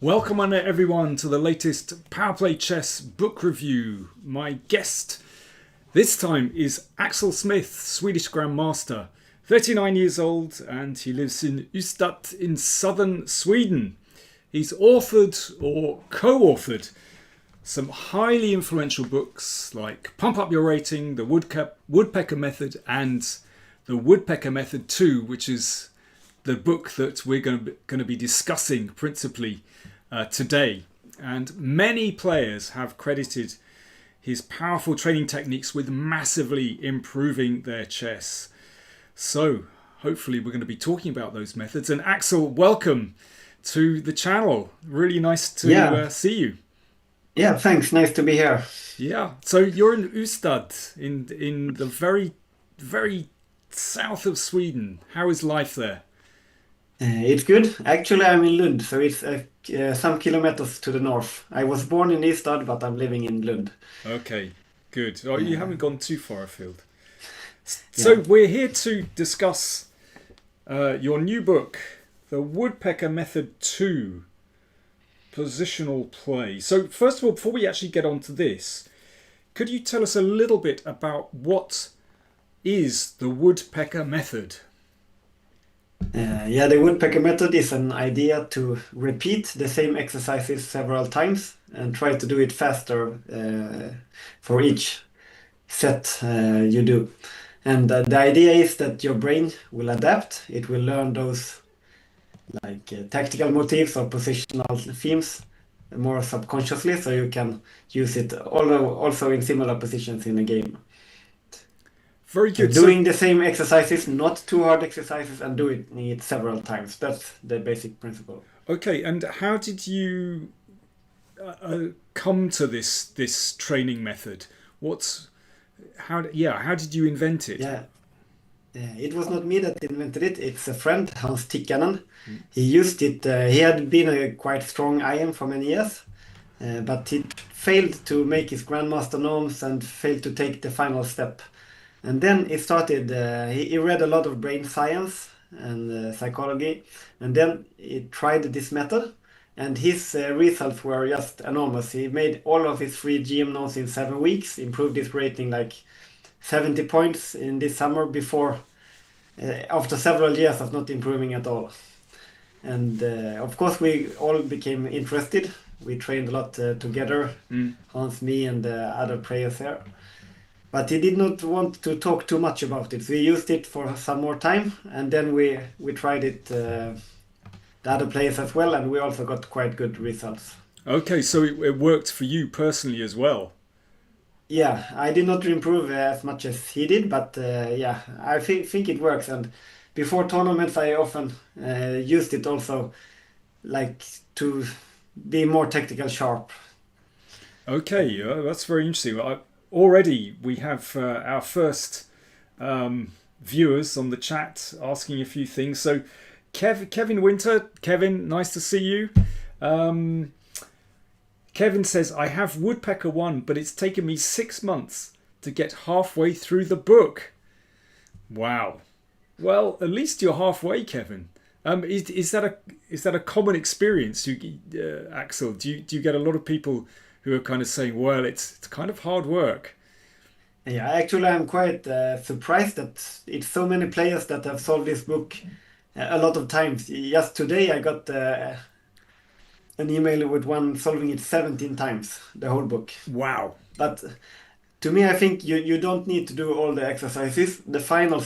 Welcome on everyone to the latest PowerPlayChess book review. My guest this time is Axel Smith, Swedish Grandmaster, 39 years old, and he lives in Ystad in southern Sweden. He's authored or co-authored some highly influential books like Pump Up Your Rating, The Woodpecker Method, and The Woodpecker Method 2, which is the book that we're going to be discussing principally today. And many players have credited his powerful training techniques with massively improving their chess. So hopefully we're going to be talking about those methods. And Axel, welcome to the channel. Really nice to see you. Yeah, thanks. Nice to be here. Yeah. So you're in Ystad, in the very, very south of Sweden. How is life there? It's good. Actually, I'm in Lund, so it's some kilometers to the north. I was born in Ystad, but I'm living in Lund. Okay, good. Oh, you haven't gone too far afield. So we're here to discuss your new book, The Woodpecker Method 2, Positional Play. So first of all, before we actually get on to this, could you tell us a little bit about what is the Woodpecker Method? The Woodpecker Method is an idea to repeat the same exercises several times and try to do it faster for each set you do. And the idea is that your brain will adapt. It will learn those tactical motifs or positional themes more subconsciously, so you can use it also in similar positions in a game. Very good. Doing the same exercises, not too hard exercises, and doing it several times. That's the basic principle. Okay, and how did you come to this training method? How did you invent it? It was not me that invented it. It's a friend, Hans Tikkanen. He used it. He had been a quite strong IM for many years, but he failed to make his grandmaster norms and failed to take the final step. And then he started, he read a lot of brain science and psychology, and then he tried this method, and his results were just enormous. He made all of his 3 GM notes in 7 weeks, improved his rating like 70 points in this summer after several years of not improving at all. And of course we all became interested. We trained a lot together, Hans, me, and other players here. But he did not want to talk too much about it. So we used it for some more time, and then we tried it the other players as well, and we also got quite good results. Okay, so it worked for you personally as well. Yeah, I did not improve as much as he did, but I think it works. And before tournaments, I often used it also, to be more tactical sharp. Okay, that's very interesting. Already we have our first viewers on the chat asking a few things. So Kevin Winter, Kevin, nice to see you. Kevin says, I have Woodpecker 1, but it's taken me 6 months to get halfway through the book. Wow. Well, at least you're halfway, Kevin. Is that a common experience, Axel? Do you get a lot of people who are kind of saying, well, it's kind of hard work? Yeah, actually, I'm quite surprised that it's so many players that have solved this book a lot of times. Just today, I got an email with one solving it 17 times, the whole book. Wow. But to me, I think you don't need to do all the exercises. The final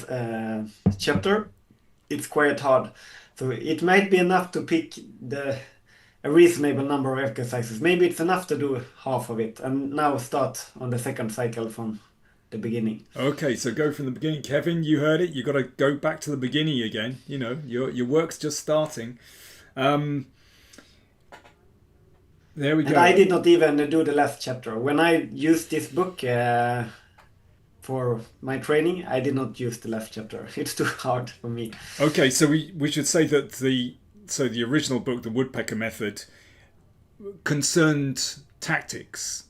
chapter, it's quite hard. So it might be enough to pick a reasonable number of exercises. Maybe it's enough to do half of it and now start on the second cycle from the beginning. Okay, so go from the beginning. Kevin, you heard it. You've got to go back to the beginning again. You know, your work's just starting. There we go. And I did not even do the last chapter. When I used this book for my training, I did not use the last chapter. It's too hard for me. Okay, so we should say that the original book, The Woodpecker Method, concerned tactics.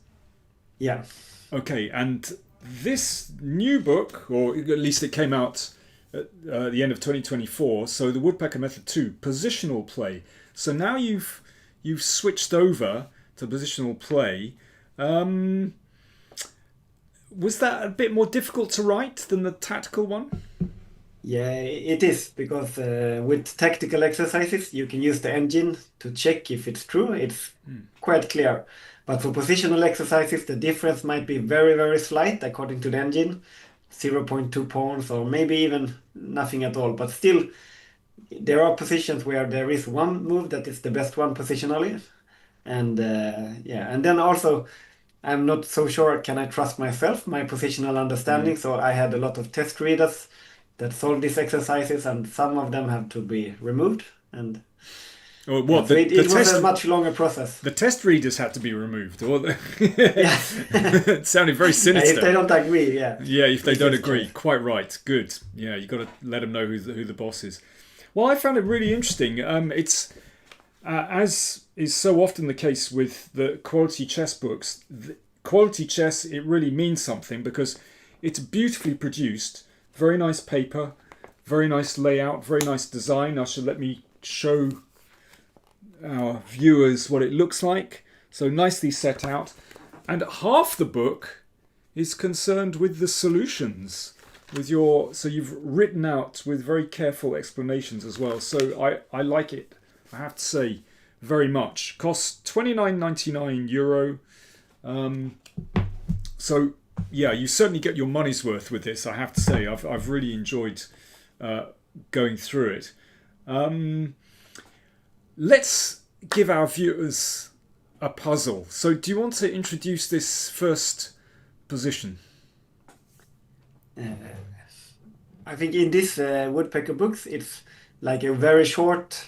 Yeah. Okay, and this new book, or at least it came out at the end of 2024, so The Woodpecker Method 2, Positional Play. So now you've you've switched over to positional play. Was that a bit more difficult to write than the tactical one? Yeah, it is, because with tactical exercises, you can use the engine to check if it's true. It's quite clear. But for positional exercises, the difference might be very, very slight according to the engine, 0.2 pawns or maybe even nothing at all. But still, there are positions where there is one move that is the best one positionally. And and then also, I'm not so sure, can I trust myself, my positional understanding? So I had a lot of test readers that solved these exercises, and some of them have to be removed. And Or what? so it was a much longer process. The test readers had to be removed. Or Yeah. it sounded very sinister. If they don't agree, yeah. Yeah, if they don't agree. Quite right. Good. Yeah, you got to let them know who the boss is. Well, I found it really interesting. It's as is so often the case with the quality chess books. Quality chess, it really means something because it's beautifully produced, very nice paper, very nice layout, very nice design. Let me show our viewers what it looks like. So nicely set out, and half the book is concerned with the solutions. So you've written out with very careful explanations as well. So I like it, I have to say, very much. Costs €29.99. So yeah, you certainly get your money's worth with this, I have to say. I've really enjoyed going through it. Let's give our viewers a puzzle. So do you want to introduce this first position? I think in this woodpecker books, it's like a very short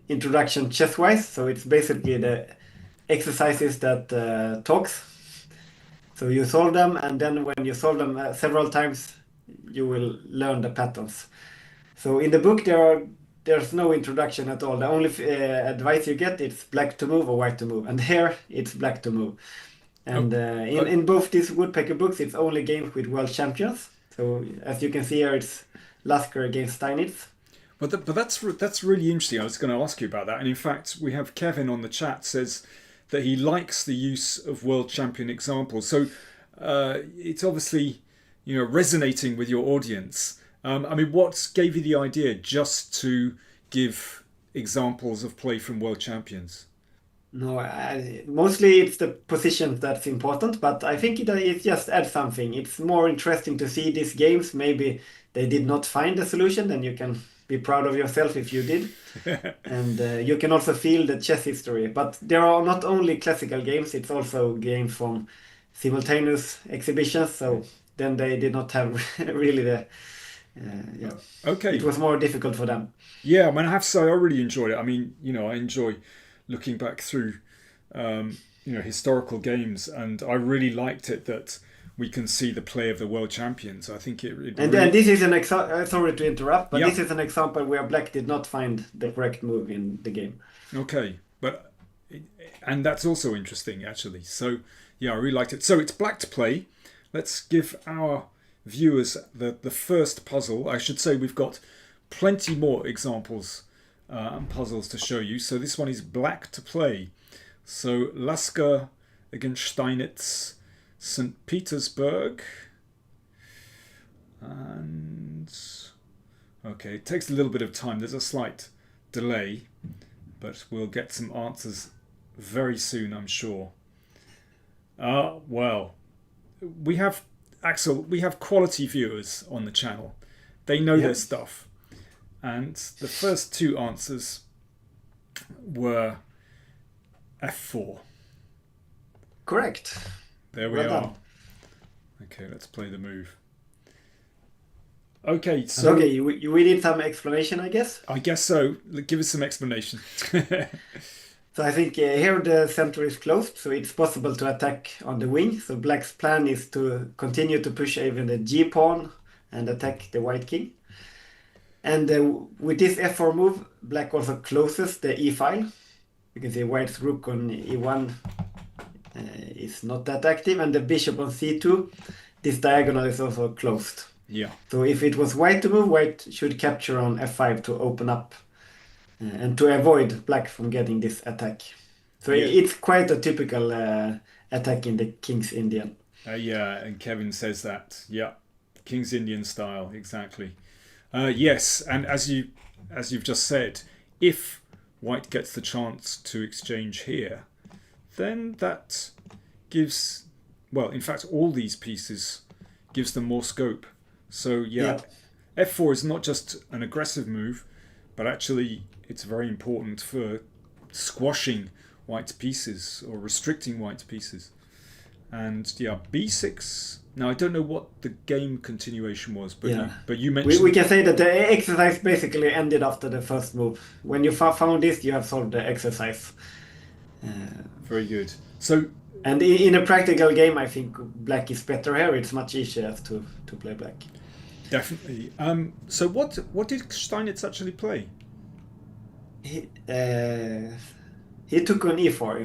introduction chess-wise. So it's basically the exercises that talks. So you solve them, and then when you solve them several times, you will learn the patterns. So in the book, there's no introduction at all. The only advice you get is black to move or white to move. And here, it's black to move. And in both these woodpecker books, it's only games with world champions. So as you can see here, it's Lasker against Steinitz. But that's really interesting. I was going to ask you about that. And in fact, we have Kevin on the chat says that he likes the use of world champion examples. So it's obviously, resonating with your audience. I mean, what gave you the idea just to give examples of play from world champions? No, mostly it's the positions that's important, but I think it just adds something. It's more interesting to see these games. Maybe they did not find a solution, then you can be proud of yourself if you did. And you can also feel the chess history. But there are not only classical games, it's also games from simultaneous exhibitions. So then they did not have really the... Okay. It was more difficult for them. Yeah, I mean, I have to say I really enjoyed it. I mean, I enjoy looking back through, historical games, and I really liked it that we can see the play of the world champions. I think it really... And this is an sorry to interrupt, but this is an example where black did not find the correct move in the game. Okay, and that's also interesting actually. So yeah, I really liked it. So it's black to play. Let's give our viewers the first puzzle. I should say we've got plenty more examples and puzzles to show you. So this one is black to play. So Lasker against Steinitz, St. Petersburg. And okay, it takes a little bit of time. There's a slight delay, but we'll get some answers very soon, I'm sure. Well, we have, Axel, we have quality viewers on the channel. They know their stuff. And the first two answers were F4. Correct. There we are. Okay, let's play the move. Okay, so... Okay, we need some explanation, I guess? I guess so. Give us some explanation. So I think here the center is closed, so it's possible to attack on the wing. So black's plan is to continue to push even the G-pawn and attack the white king. And with this F4 move, black also closes the E file. You can see white's rook on E1 is not that active, and the bishop on C2, this diagonal is also closed. Yeah. So if it was white to move, white should capture on F5 to open up and to avoid black from getting this attack. So Yeah. it's quite a typical attack in the King's Indian. Yeah, and Kevin says that. Yeah, King's Indian style, exactly. Yes, and as you've just said, if White gets the chance to exchange here, then that gives, well, in fact, all these pieces gives them more scope. So yeah, Yeah. f4 is not just an aggressive move, but actually it's very important for squashing White's pieces or restricting White's pieces. And yeah, b6. Now I don't know what the game continuation was, but Yeah. you We mentioned. can say that the exercise basically ended after the first move. When you found this, you have solved the exercise. Very good. So And in a practical game, I think black is better here. It's much easier to play black. definitely. So what did Steinitz actually play? He, uh, he took on e4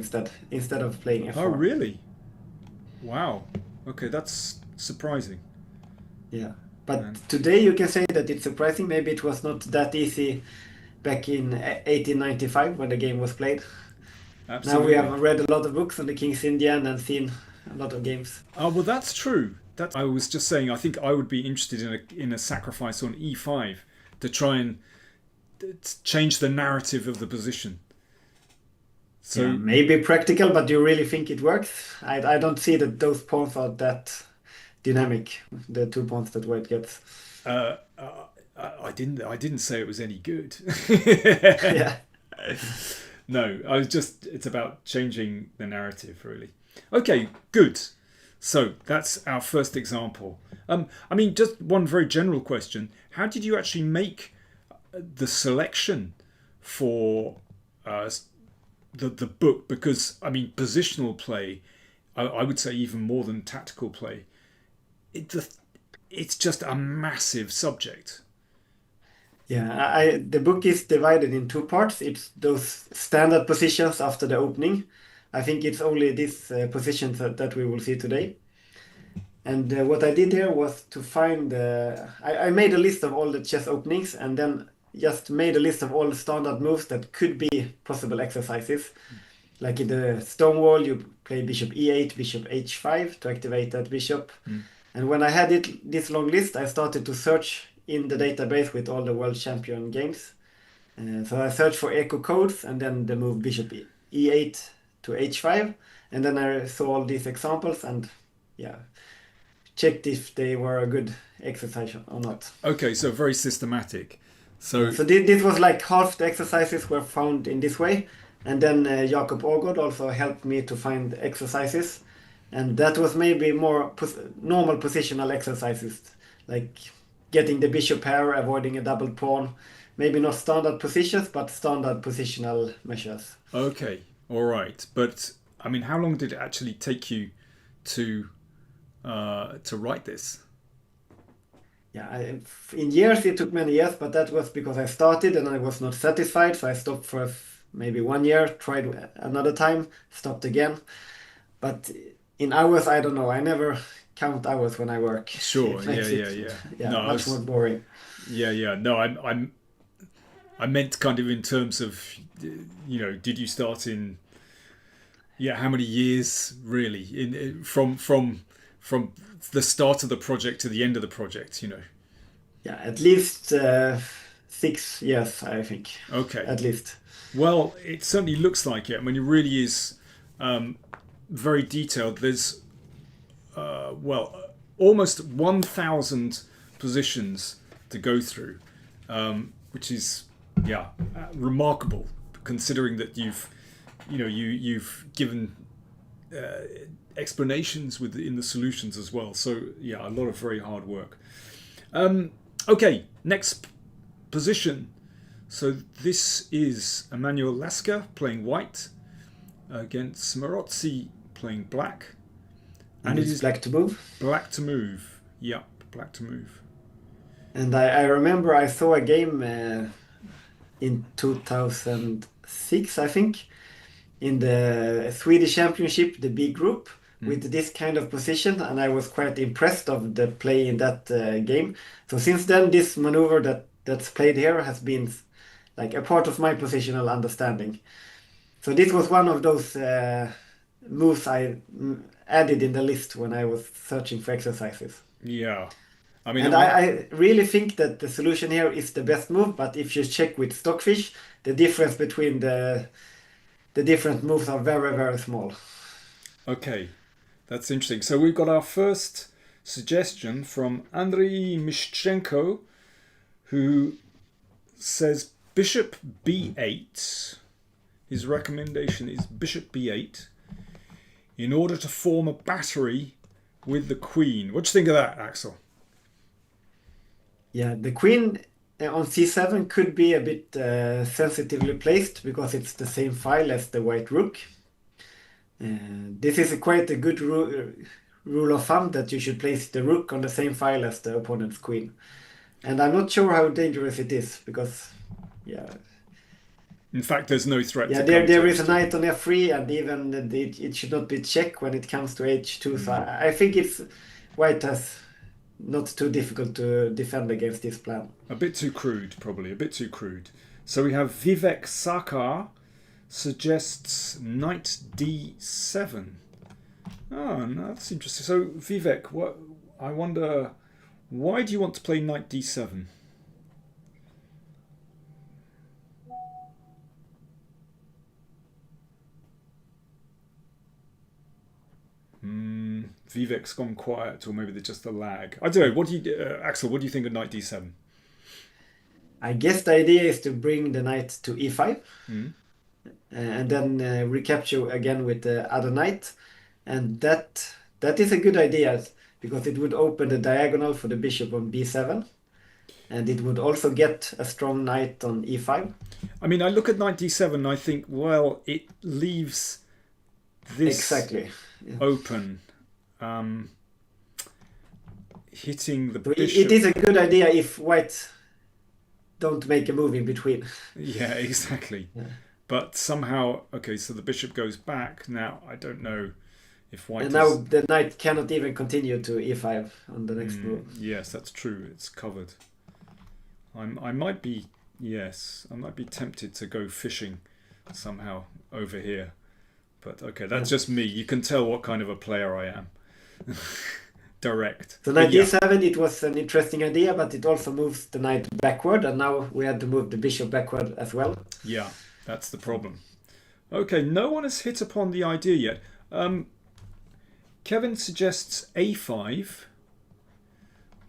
instead of playing Oh, f4. really? Wow. Okay, that's surprising. Yeah. But And today you can say that it's surprising. Maybe it was not that easy back in 1895 when the game was played. Now we have absolutely. read a lot of books on the King's Indian and seen a lot of games. Oh, well, that's true. That I was just saying. I think I would be interested in a sacrifice on e5 to try and change the narrative of the position. Yeah, So maybe practical, but do you really think it works? I don't see that those pawns are that dynamic, the 2 pawns that white gets. uh, I didn't say it was any good. Yeah. No, I was just. It's about changing the narrative, really. Okay, good. So that's our first example. I mean, just one very general question: how did you actually make the selection for uh, the book? Because I mean, positional play, I would say even more than tactical play. It, it's just a massive subject. Yeah, the book is divided in 2 parts. It's those standard positions after the opening. I think it's only these positions that we will see today. And what I did here was to find, I made a list of all the chess openings and then just made a list of all the standard moves that could be possible exercises. Like in the Stonewall, you play bishop e8, bishop h5 to activate that bishop. Mm. And when I had this long list, I started to search in the database with all the world champion games. So I searched for echo codes and then the move bishop e8 to h5. And then I saw all these examples and yeah, checked if they were a good exercise or not. Okay, so very systematic. So So this was like half the exercises were found in this way. And then Jakob Aagaard also helped me to find exercises. And that was maybe more normal positional exercises, like getting the bishop here, avoiding a double pawn. Maybe not standard positions, but standard positional measures. okay, all right. But I mean, how long did it actually take you to write this? Yeah, in years it took many years, but that was because I started and I was not satisfied, so I stopped for maybe 1 year, tried another time, stopped again. But in hours, I don't know. I never count hours when I work. Sure. It Yeah. makes Yeah. it, Yeah. yeah, No, I much more was. boring. Yeah. Yeah. No, I meant kind of in terms of, did you start in? Yeah. How many years really from the start of the project to the end of the project? Yeah, at least 6 years, I think. Okay. At least. Well, it certainly looks like it. I mean, it really is very detailed. There's almost 1,000 positions to go through, which is remarkable considering that you've given explanations in the solutions as well. So yeah, a lot of very hard work. Okay, next position. So this is Emmanuel Lasker playing white against Maroczy playing black. And it it's is black to move. black to move. Yep, black to move. And I remember I saw a game in 2006, I think, in the Swedish Championship, the B group, with this kind of position, and I was quite impressed of the play in that game. So since then, this maneuver that's played here has been like a part of my positional understanding. So this was one of those moves I added in the list when I was searching for exercises. Yeah. I mean, And I really think that the solution here is the best move, but if you check with Stockfish, the difference between the different moves are very, very small. Okay, that's interesting. So we've got our first suggestion from Andriy Mishchenko, who says bishop b8. His recommendation is bishop b8 in order to form a battery with the queen. What do you think of that, Axel? Yeah, the queen on c7 could be a bit sensitively placed because it's the same file as the white rook. This is quite a good rule of thumb that you should place the rook on the same file as the opponent's queen. And I'm not sure how dangerous it is because, yeah. In fact, there's no threat to there is a knight on f3 and even it should not be check when it comes to h2. So I think white has not too difficult to defend against this plan. A bit too crude, probably. A bit too crude. So we have Vivek Sarkar suggests knight d7. Oh, no, that's interesting. So Vivek, I wonder, why do you want to play knight d7? Vivek's gone quiet, or maybe there's just a lag. I don't know. What do you, Axel? What do you think of knight d7? I guess the idea is to bring the knight to e5, and then recapture again with the other knight, and that is a good idea because it would open the diagonal for the bishop on b7, and it would also get a strong knight on e5. I mean, I look at knight d7 and I think, well, it leaves this exactly open. Hitting the bishop. It is a good idea if white don't make a move in between. Yeah, exactly. Yeah. But somehow, okay, so the bishop goes back. Now, I don't know if white. And now the knight cannot even continue to e5 on the next move. Yes, that's true. It's covered. I might be tempted to go fishing somehow over here. But okay, that's just me. You can tell what kind of a player I am. Direct. So knight d7, it was an interesting idea, but it also moves the knight backward, and now we had to move the bishop backward as well. Yeah, that's the problem. Okay, no one has hit upon the idea yet. Kevin suggests a5.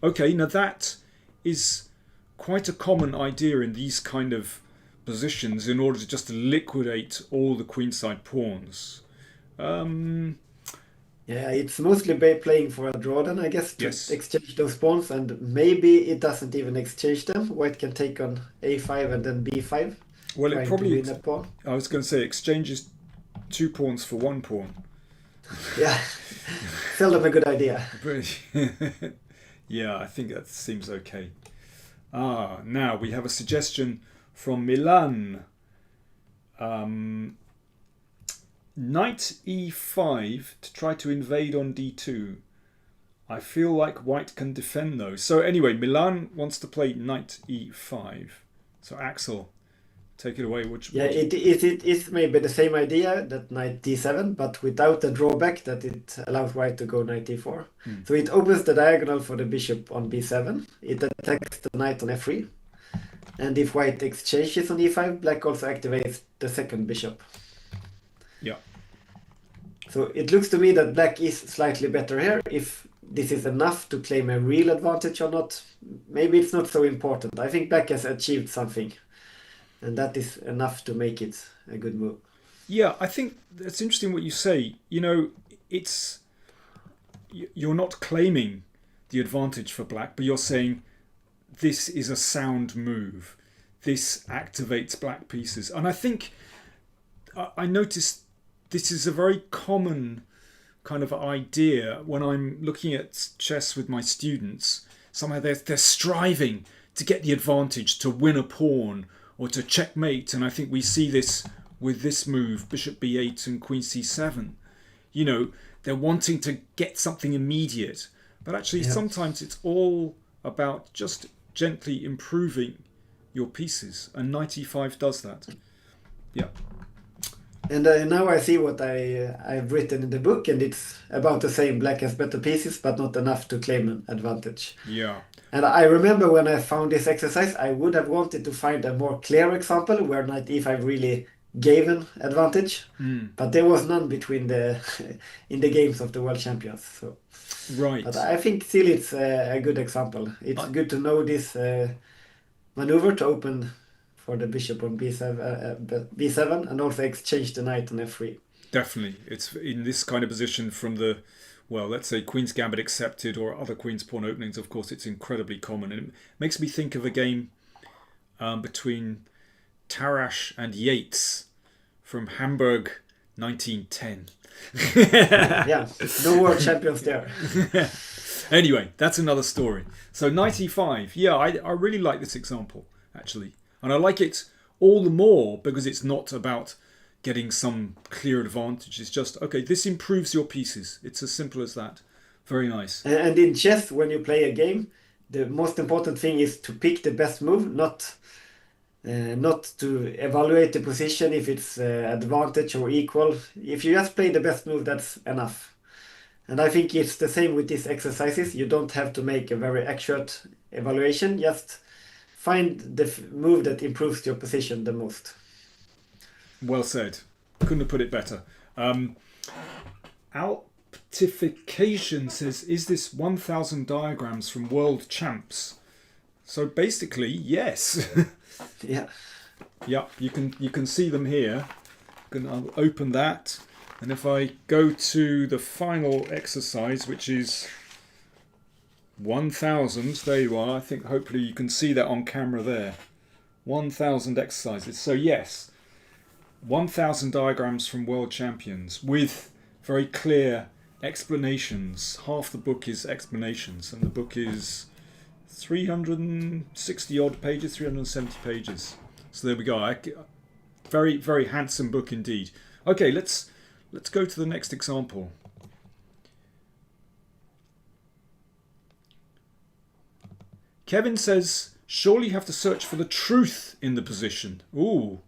Okay, now that is quite a common idea in these kind of positions in order to just liquidate all the queenside pawns. Yeah, it's mostly playing for a draw then, I guess, to exchange those pawns, and maybe it doesn't even exchange them. White can take on a5 and then b5. Well, it probably... I was going to say exchanges 2 pawns for 1 pawn. Yeah, seldom a good idea. Yeah, I think that seems okay. Now we have a suggestion from Milan. Knight e5 to try to invade on d2. I feel like white can defend those. So anyway, Milan wants to play knight e5. So Axel, take it away. It is maybe the same idea that knight d7, but without the drawback that it allows white to go knight e4. So it opens the diagonal for the bishop on b7. It attacks the knight on f3. And if white exchanges on e5, black also activates the second bishop. Yeah. So it looks to me that black is slightly better here. If this is enough to claim a real advantage or not, maybe it's not so important. I think black has achieved something, and that is enough to make it a good move. Yeah, I think that's interesting what you say. You know, you're not claiming the advantage for black, but you're saying this is a sound move. This activates black pieces. And I think I noticed this is a very common kind of idea when I'm looking at chess with my students. Somehow they're striving to get the advantage, to win a pawn or to checkmate. And I think we see this with this move, bishop b8 and queen c7. You know, they're wanting to get something immediate. But actually, sometimes it's all about just gently improving your pieces. And knight e5 does that. Yeah. And now I see what I've written in the book, and it's about the same. Black has better pieces, but not enough to claim an advantage. Yeah. And I remember when I found this exercise, I would have wanted to find a more clear example where knight e5 really gave an advantage, but there was none between the in the games of the world champions. So, Right. but I think still it's a good example. It's good to know this maneuver to open for the bishop on b7 and also exchange the knight on f3. Definitely. It's in this kind of position from the, well, let's say Queen's Gambit accepted or other Queen's Pawn openings, of course, it's incredibly common. And it makes me think of a game between Tarrasch and Yates from Hamburg 1910. Yeah, no world champions there. Anyway, that's another story. So knight e5. Yeah, I really like this example, actually. And I like it all the more because it's not about getting some clear advantage. It's just, okay, this improves your pieces. It's as simple as that. Very nice. And in chess, when you play a game, the most important thing is to pick the best move, not to evaluate the position if it's advantage or equal. If you just play the best move, that's enough. And I think it's the same with these exercises. You don't have to make a very accurate evaluation. Just find the move that improves your position the most. Well said. Couldn't have put it better. Alptification says, is this 1,000 diagrams from world champs? So basically, yes. Yeah. Yeah, you can see them here. I'll open that. And if I go to the final exercise, which is 1,000, there you are. I think hopefully you can see that on camera there. 1,000 exercises. So yes, 1,000 diagrams from world champions with very clear explanations. Half the book is explanations, and the book is 360 odd pages, 370 pages. So there we go. Very, very handsome book indeed. Okay, let's go to the next example. Kevin says, surely you have to search for the truth in the position. Ooh,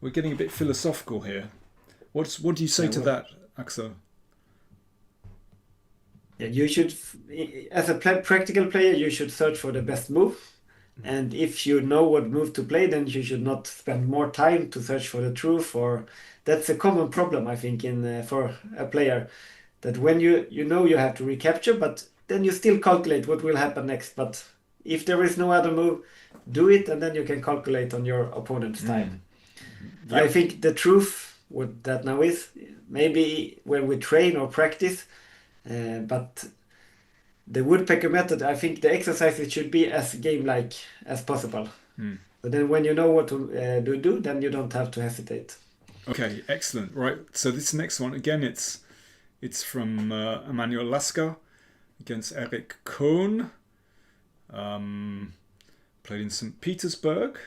we're getting a bit philosophical here. What do you say to that, Axel? Yeah, you should, as a practical player, you should search for the best move. And if you know what move to play, then you should not spend more time to search for the truth. Or that's a common problem, I think, for a player, that when you know you have to recapture, but then you still calculate what will happen next. But if there is no other move, do it, and then you can calculate on your opponent's time. Yep. I think the truth, what that now is, maybe when we train or practice, but the woodpecker method, I think the exercises should be as game-like as possible. But then when you know what to do, then you don't have to hesitate. Okay, excellent. Right, so this next one, again, it's from Emmanuel Lasker against Eric Cohn. Played in St. Petersburg.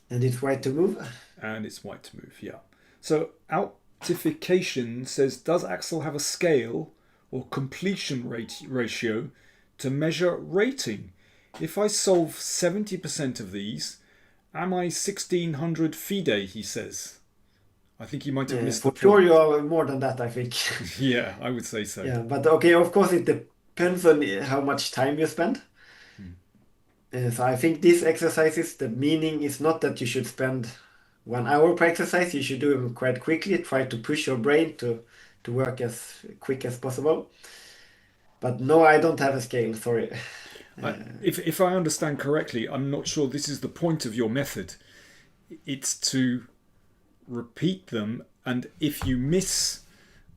And it's white to move? And it's white to move, yeah. So Alptification says, does Axel have a scale or completion ratio to measure rating? If I solve 70% of these, am I 1600 FIDE, he says. I think he might have missed the For sure point. you are more than that, I think. Yeah, I would say so. Yeah, but okay, of course it depends on how much time you spend. So I think these exercises, the meaning is not that you should spend 1 hour per exercise. You should do them quite quickly. Try to push your brain to work as quick as possible. But no, I don't have a scale, sorry. If I understand correctly, I'm not sure this is the point of your method. It's to repeat them, and if you miss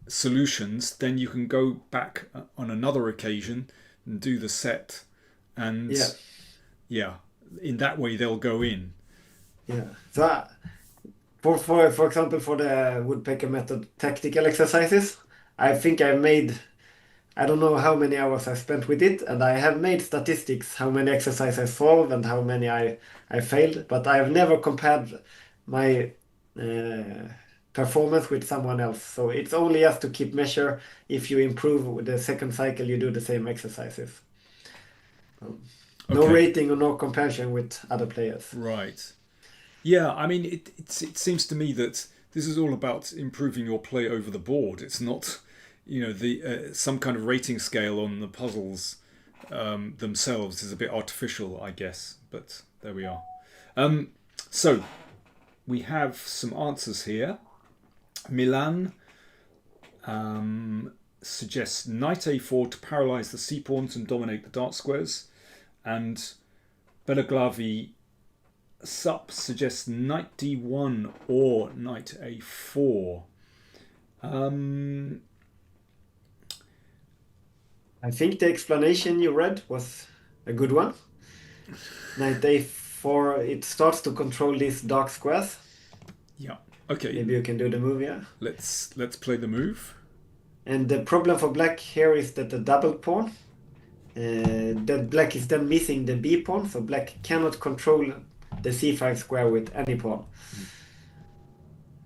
solutions, then you can go back on another occasion and do the set, and yeah, in that way they'll go in. Yeah. So for example, for the woodpecker method tactical exercises, I think I made, I don't know how many hours I spent with it, and I have made statistics how many exercises I solved and how many I failed, but I have never compared my performance with someone else. So it's only just to keep measure. If you improve with the second cycle, you do the same exercises. No Okay. rating or no comparison with other players. Right. Yeah, I mean, it seems to me that this is all about improving your play over the board. It's not, the some kind of rating scale on the puzzles themselves is a bit artificial, I guess. But there we are. So we have some answers here. Milan suggests knight a4 to paralyze the c pawns and dominate the dark squares, and Belaglavi Sup suggests knight d1 or knight a4. I think the explanation you read was a good one. Knight a4, it starts to control these dark squares. Yeah. Okay. Maybe you can do the move, yeah. Let's play the move. And the problem for black here is that the double pawn, that black is then missing the b pawn, so black cannot control the c5 square with any pawn.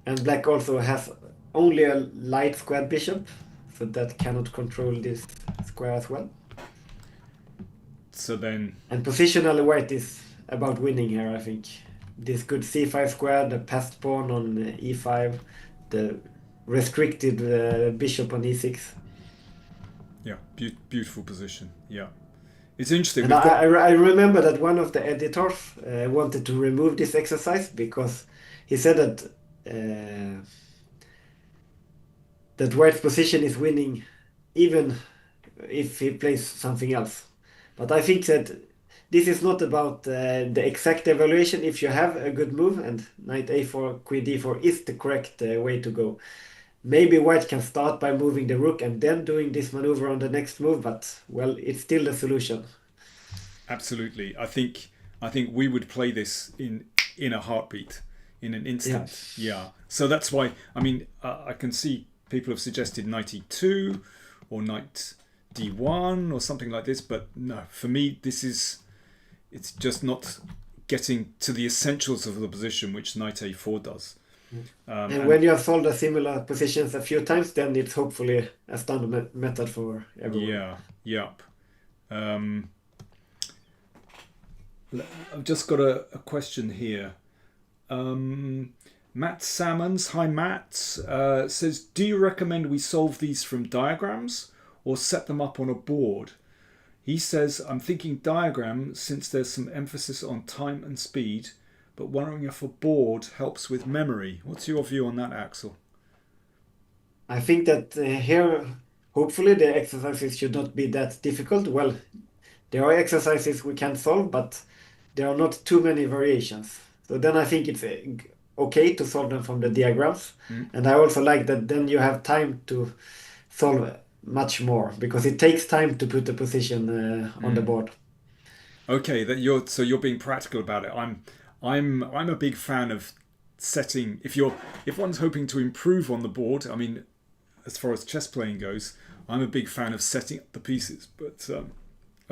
And black also has only a light squared bishop, so that cannot control this square as well. So then... And positionally white is about winning here, I think. This good c5 square, the passed pawn on e5, the restricted bishop on e6. Yeah, beautiful position. Yeah. It's interesting. And I remember that one of the editors wanted to remove this exercise because he said that white's position is winning even if he plays something else. But I think that this is not about the exact evaluation. If you have a good move and knight a4, queen d4 is the correct way to go. Maybe white can start by moving the rook and then doing this maneuver on the next move, but well, it's still the solution. Absolutely. I think we would play this in a heartbeat, in an instant. Yeah. So that's why, I mean, I can see people have suggested knight e2 or knight d1 or something like this, but no, for me, it's just not getting to the essentials of the position, which knight a4 does. And when you have solved a similar positions a few times, then it's hopefully a standard method for everyone. Yeah. I've just got a question here. Matt Salmons, hi Matt, says, do you recommend we solve these from diagrams or set them up on a board? He says, I'm thinking diagram since there's some emphasis on time and speed, but wondering if a board helps with memory. What's your view on that, Axel? I think that here, hopefully the exercises should not be that difficult. Well, there are exercises we can solve, but there are not too many variations. So then I think it's okay to solve them from the diagrams. And I also like that then you have time to solve much more, because it takes time to put the position on the board. Okay, so you're being practical about it. I'm a big fan of setting, if one's hoping to improve on the board, I mean, as far as chess playing goes, I'm a big fan of setting up the pieces. But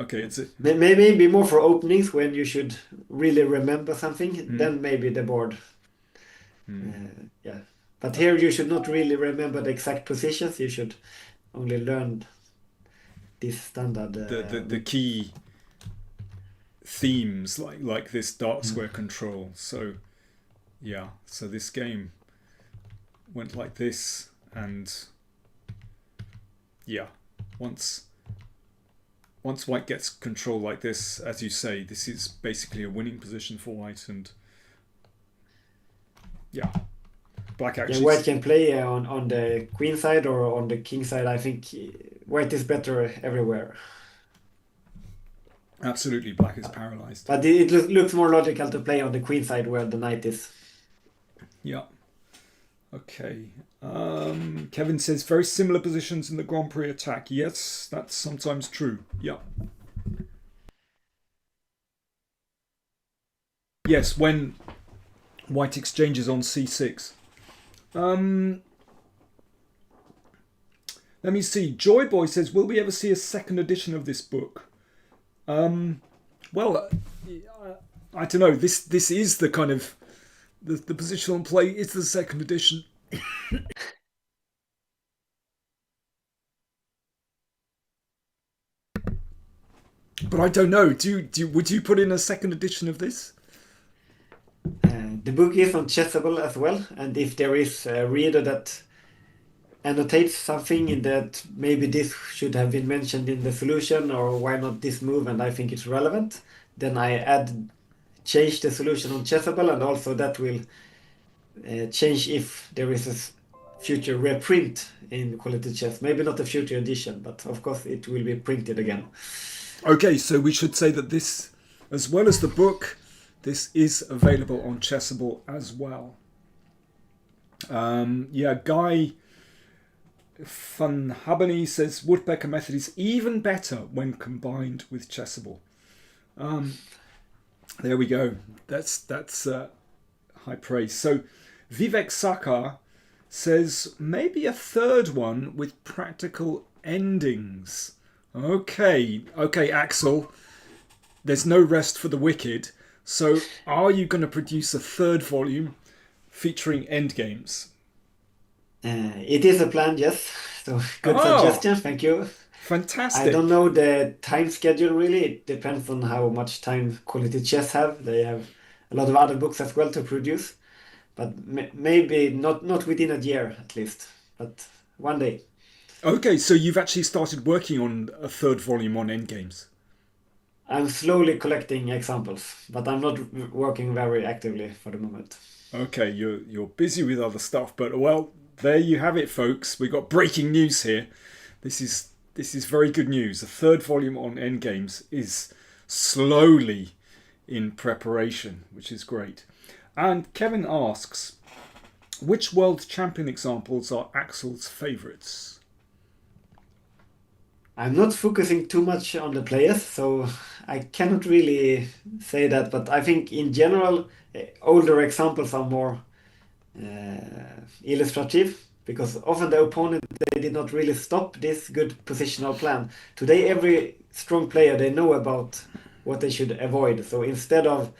okay, maybe more for openings when you should really remember something, then maybe the board. Yeah, but here you should not really remember the exact positions. You should only learn this standard. The key themes like this dark square control. So yeah, so this game went like this, and yeah, once white gets control like this, as you say, this is basically a winning position for white. And yeah, black actually... Yeah, white can play on the queen side or on the king side. I think white is better everywhere. Absolutely, black is paralyzed. But it looks more logical to play on the queen side where the knight is. Yeah. Okay. Kevin says, very similar positions in the Grand Prix attack. Yes, that's sometimes true. Yeah. Yes, when white exchanges on c6. Let me see. Joy Boy says, will we ever see a second edition of this book? Well, I don't know. This is the kind of the positional play is the second edition. But I don't know. Would you put in a second edition of this? The book is on Chessable as well, and if there is a reader that annotates something in that maybe this should have been mentioned in the solution, or why not this move, and I think it's relevant, then I change the solution on Chessable, and also that will change if there is a future reprint in Quality Chess. Maybe not a future edition, but of course it will be printed again. Okay, so we should say that this, as well as the book, this is available on Chessable as well. Guy Van Habany says Woodpecker method is even better when combined with Chessable. There we go. That's high praise. So Vivek Sakar says maybe a third one with practical endings. Okay, Axel. There's no rest for the wicked. So are you going to produce a third volume featuring endgames? It is a plan, yes. So good suggestion, thank you. Fantastic. I don't know the time schedule really. It depends on how much time Quality Chess have. They have a lot of other books as well to produce, but maybe not within a year at least, but one day. Okay, so you've actually started working on a third volume on endgames. I'm slowly collecting examples, but I'm not working very actively for the moment. Okay, you're busy with other stuff, but well, there you have it, folks. We got breaking news here. This is very good news. A third volume on endgames is slowly in preparation, which is great. And Kevin asks, which world champion examples are Axel's favourites? I'm not focusing too much on the players, so I cannot really say that. But I think in general, older examples are more illustrative, because often the opponent, they did not really stop this good positional plan. Today, every strong player, they know about what they should avoid. So instead of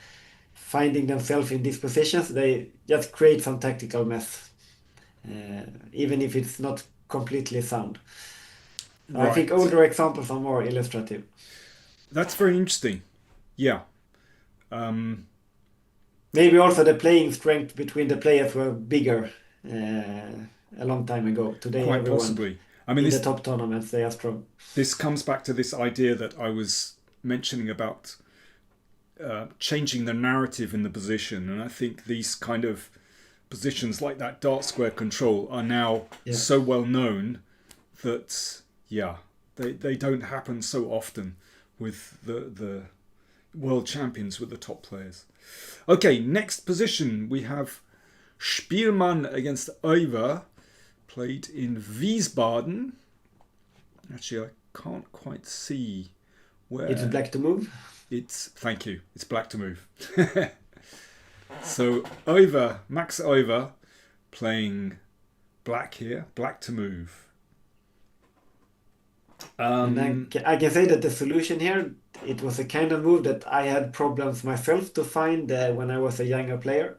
finding themselves in these positions, they just create some tactical mess, even if it's not completely sound. Right. I think older examples are more illustrative. That's very interesting. Yeah. Maybe also the playing strength between the players were bigger a long time ago. Today, quite possibly. I mean, in the top tournaments, they are strong. This comes back to this idea that I was mentioning about changing the narrative in the position, and I think these kind of positions like that dart square control are now so well known that they don't happen so often with the world champions, with the top players. Okay, next position we have Spielmann against Euwe, played in Wiesbaden. Actually, I can't quite see where. It's black to move. Thank you. It's black to move. So Euwe, Max Euwe, playing black here, black to move. And I can say that the solution here, it was a kind of move that I had problems myself to find when I was a younger player.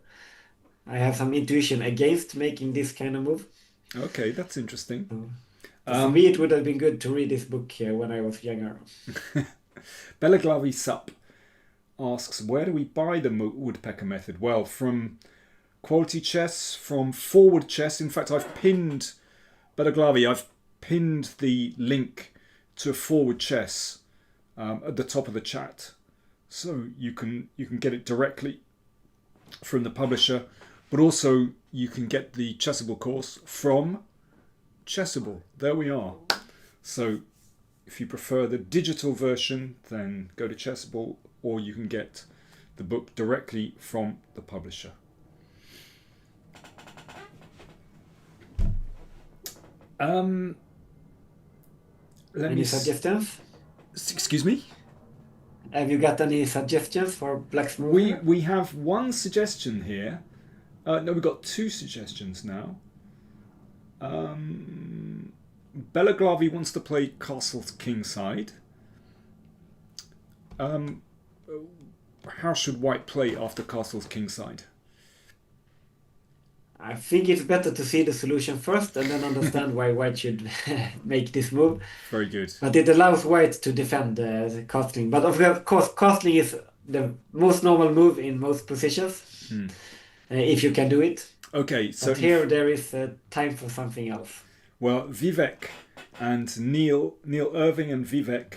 I have some intuition against making this kind of move. Okay, that's interesting. For me, it would have been good to read this book here when I was younger. Belaglavi Sup asks, where do we buy the Woodpecker method? Well, from Quality Chess, from Forward Chess. In fact, I've pinned Belaglavi. I've pinned the link to Forward Chess at the top of the chat, so you can get it directly from the publisher, but also you can get the Chessable course from Chessable. There we are. So if you prefer the digital version, then go to Chessable, or you can get the book directly from the publisher. Any suggestions? Excuse me? Have you got any suggestions for Black's move? We have one suggestion here. No, we've got two suggestions now. Belaglavi wants to play Castle's Kingside. How should White play after Castle's Kingside? I think it's better to see the solution first and then understand why White should make this move. Very good. But it allows White to defend the castling. But of course, castling is the most normal move in most positions, if you can do it. Okay, so But here there is time for something else. well, Vivek and Neil Irving and Vivek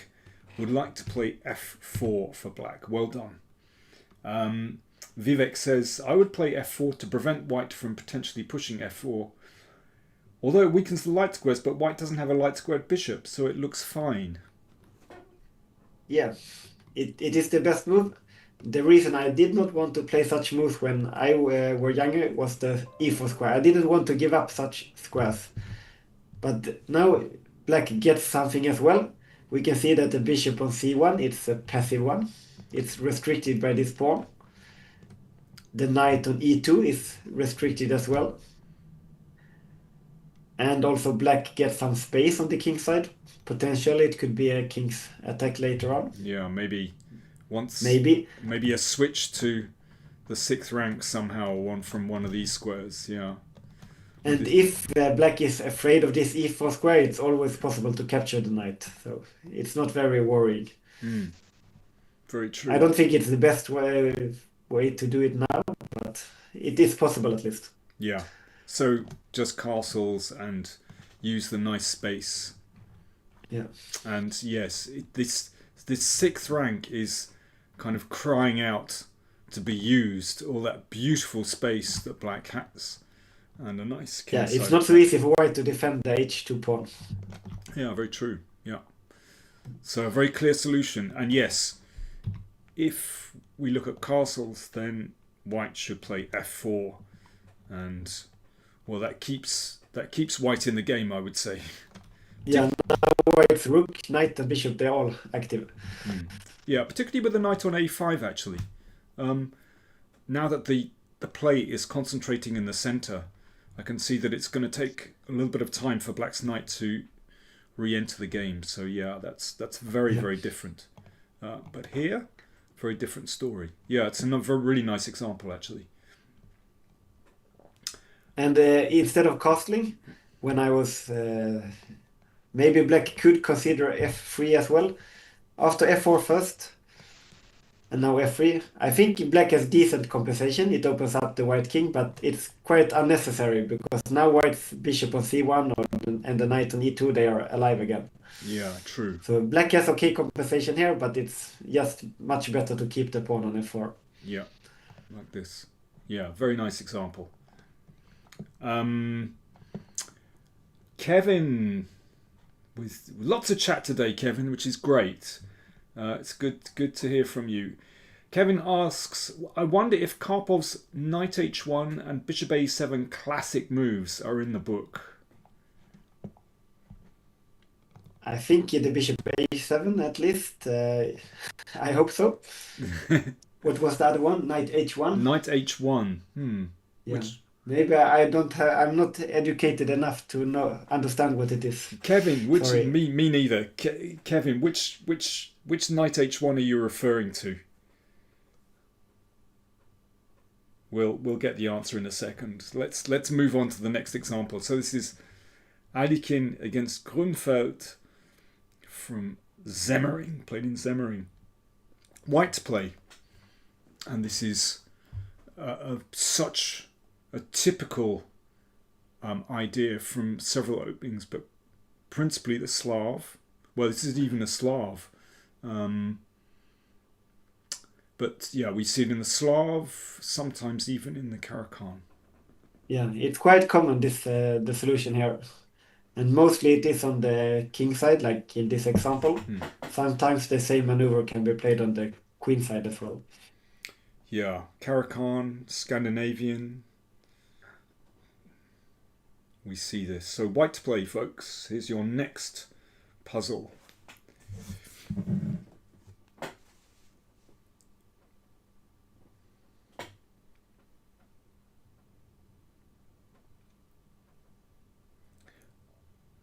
would like to play f4 for black. Well done. Vivek says, I would play f4 to prevent white from potentially pushing f4. Although it weakens the light squares, but white doesn't have a light squared bishop, so it looks fine. Yeah, it is the best move. The reason I did not want to play such moves when I were younger was the e4 square. I didn't want to give up such squares. But now black gets something as well. We can see that the bishop on c1, it's a passive one. It's restricted by this pawn. The knight on e2 is restricted as well. And also black gets some space on the king side. Potentially it could be a king's attack later on. Yeah, maybe once. Maybe a switch to the 6th rank somehow, one from one of these squares. Yeah. And if black is afraid of this e4 square, it's always possible to capture the knight. So it's not very worrying. Very true. I don't think it's the best way to do it now, but it is possible at least. Yeah. So just castles and use the nice space. Yeah. And yes, this 6th rank is kind of crying out to be used. All that beautiful space that black has, and a nice king side. It's not so easy for white to defend the h2 pawn. Yeah, very true. Yeah. So a very clear solution. And yes, if we look at castles, then white should play f4, and well, that keeps white in the game, I would say. Yeah, now white's rook, knight, and bishop, they're all active. Yeah, particularly with the knight on a5, actually. Now that the play is concentrating in the centre, I can see that it's going to take a little bit of time for black's knight to re-enter the game. So yeah, that's very, very different. But here, very different story. Yeah, it's another really nice example, actually. And instead of castling, when I was... maybe black could consider f3 as well. After f4 first, and now f3. I think black has decent compensation. It opens up the white king, but it's quite unnecessary because now white's bishop on c1 and the knight on e2, they are alive again. Yeah, true. So black has okay compensation here, but it's just much better to keep the pawn on f4. Yeah, like this. Yeah, very nice example. Kevin, with lots of chat today, Kevin, which is great. It's good to hear from you. Kevin asks, I wonder if Karpov's knight h1 and bishop a7 classic moves are in the book. I think the bishop a7 at least. I hope so. What was the other one? Knight h1? Knight h1. Yeah. Maybe I don't have, I'm not educated enough to understand what it is. Kevin, me neither. Kevin, which knight h1 are you referring to? We'll get the answer in a second. Let's move on to the next example. So this is Alekhine against Gruenfeld from Semmering, played in Semmering. White play, and this is such a typical idea from several openings, but principally the Slav. Well, this isn't even a Slav. But yeah, we see it in the Slav, sometimes even in the Caracan. Yeah, it's quite common, this the solution here. And mostly it is on the king side, like in this example. Sometimes the same maneuver can be played on the queen side as well. Yeah, Caracan, Scandinavian. We see this. So white to play, folks. Here's your next puzzle.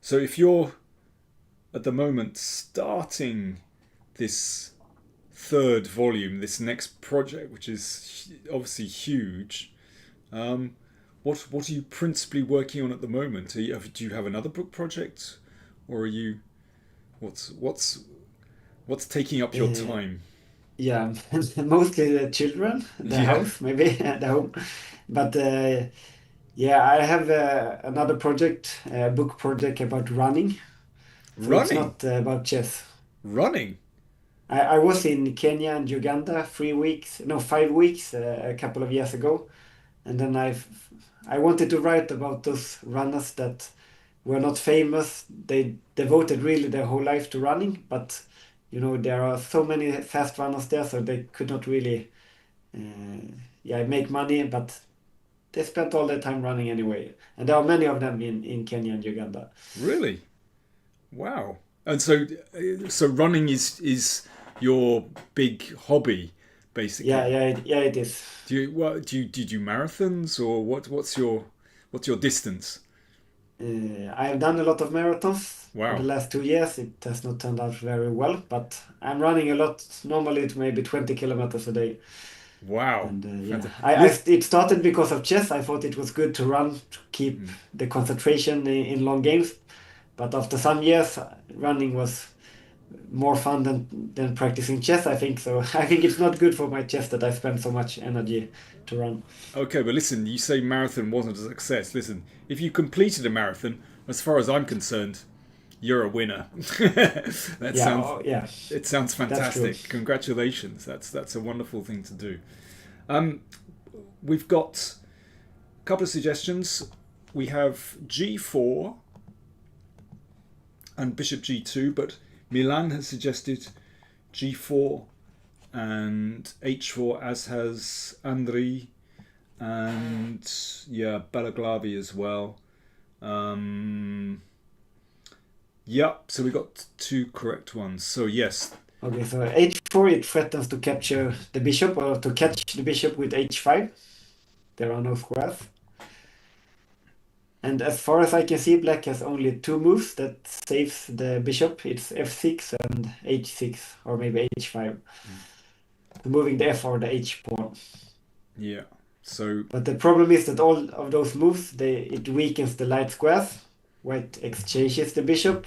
So if you're at the moment starting this third volume, this next project, which is obviously huge, what are you principally working on at the moment? Do you have another book project, or are you what's taking up your time? Yeah, mostly the children, the Yeah. house, maybe, the home. But yeah, I have another project, a book project about running. So it's Running. not about chess. Running. I was in Kenya and Uganda 3 weeks, no, 5 weeks, a couple of years ago. And then I wanted to write about those runners that were not famous. They devoted really their whole life to running, but there are so many fast runners there, so they could not really, yeah, make money, but they spent all their time running anyway. And there are many of them in Kenya and Uganda. Really? Wow. And so running is your big hobby, Yeah, basically. yeah, it is. Do you do marathons or what's your distance? I have done a lot of marathons for the Wow. last 2 years. It has not turned out very well, but I'm running a lot, normally to maybe 20 kilometers a day. Wow. And yeah, Fantastic. it started because of chess. I thought it was good to run to keep the concentration in long games. But after some years, running was more fun than practicing chess, I think. So I think it's not good for my chess that I spend so much energy to run. Okay, but listen, you say marathon wasn't a success. Listen, if you completed a marathon, as far as I'm concerned, you're a winner. that Yeah, sounds oh, yeah, it sounds that's true. fantastic. Congratulations. That's a wonderful thing to do. Um, we've got a couple of suggestions. We have G4 and Bishop G2, but Milan has suggested G4 and H4, as has Andri, and yeah, Balaglavi as well. Um, yeah, so we got two correct ones. So yes, Okay, so h4, it threatens to capture the bishop or to catch the bishop with h5. There are no squares. And as far as I can see, black has only two moves that saves the bishop. It's f6 and h6, or maybe h5. Moving the f or the h pawn. yeah. So But the problem is that all of those moves, it weakens the light squares. White exchanges the bishop,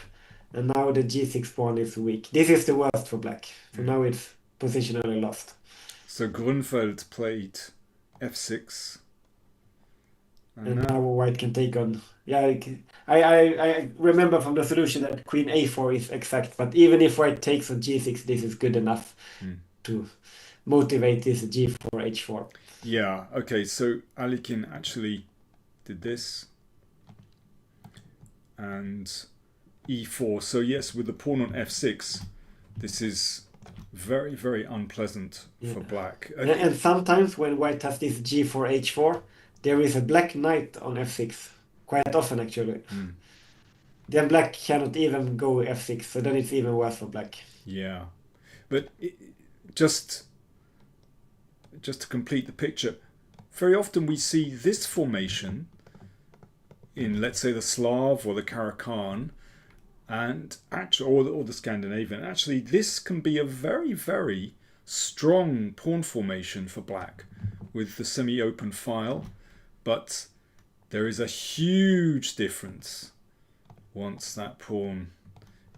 and now the g6 pawn is weak. This is the worst for black. So now it's positionally lost. so Gruenfeld played f6, and And now now white can take on. Yeah, I remember from the solution that queen a4 is exact, but even if white takes on g6, this is good enough to motivate this g4 h4. yeah, okay. So Alekhine actually did this and e4. So yes, with the pawn on f6, this is very very unpleasant Yeah. for black. And sometimes when white has this g4 h4, there is a black knight on f6. Quite often, actually. Then black cannot even go f6, so then it's even worse for black. Yeah, but just to complete the picture, very often we see this formation in, let's say, the Slav or the Karakan, and actually, or the Scandinavian. Actually, this can be a very, very strong pawn formation for black with the semi-open file, but there is a huge difference once that pawn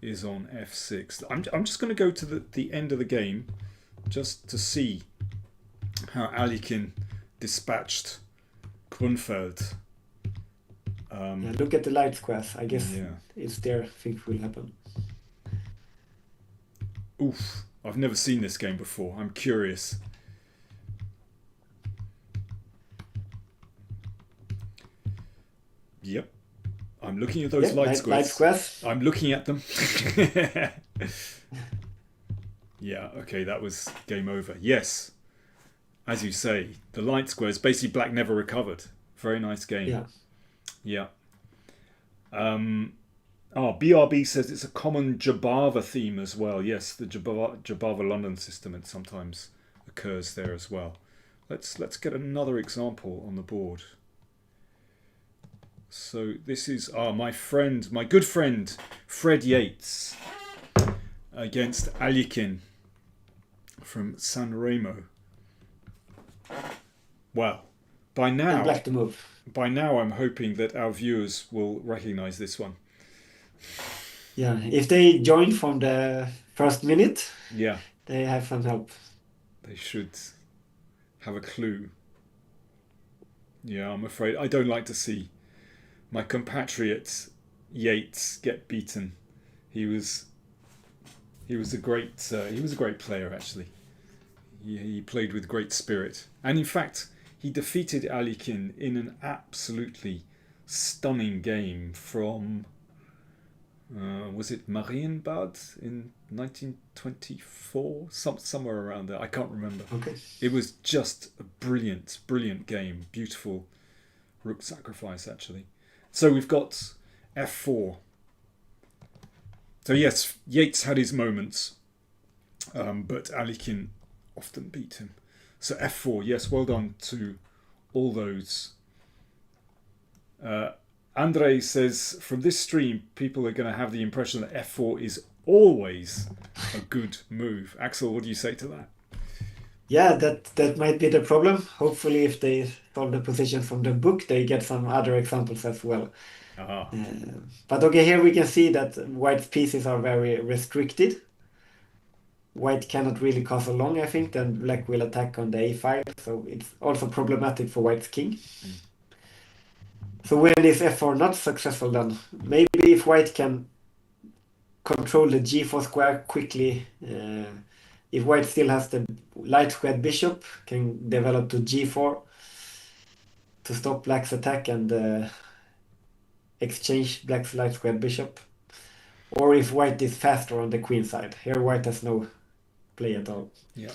is on f6. I'm just going to go to the end of the game just to see how Alekhine dispatched Gruenfeld. Yeah, look at the light squares. I guess Yeah. it's there things will happen. Oof. I've never seen this game before. I'm curious. Yep. I'm looking at those Yeah, light light squares. squares. I'm looking at them. Yeah, okay, that was game over. Yes, as you say, the light squares, basically black never recovered. Very nice game. Yeah. Yeah. BRB says it's a common Jabava theme as well. Yes, the Jabava London system, it sometimes occurs there as well. Let's get another example on the board. So this is my good friend Fred Yates against Alekhine from San Remo. Well, by And now black to move. I'm hoping that our viewers will recognise this one. Yeah, if they join from the first minute, Yeah. they have some help. They should have a clue. Yeah, I'm afraid I don't like to see my compatriot Yates get beaten. He was a great player actually. He played with great spirit, and in fact he defeated Alekhine in an absolutely stunning game from was it Marienbad in 1924? Somewhere around there. I can't remember. Okay. It was just a brilliant game. Beautiful rook sacrifice, actually. So we've got f4. So yes, Yates had his moments, but Alekhine often beat him. So f4, yes, well done to all those. Andre says, from this stream, people are going to have the impression that f4 is always a good move. Axel, what do you say to that? Yeah, that might be the problem. Hopefully, if they solve the position from the book, they get some other examples as well. But okay, here we can see that white's pieces are very restricted. White cannot really castle long, I think, then black will attack on the a5, so it's also problematic for white's king. So when is f4 not successful then? Maybe if white can control the g4 square quickly, if white still has the light squared bishop, can develop to g4 to stop black's attack and exchange black's light squared bishop. Or if white is faster on the queen side. Here white has no play at all. Yeah.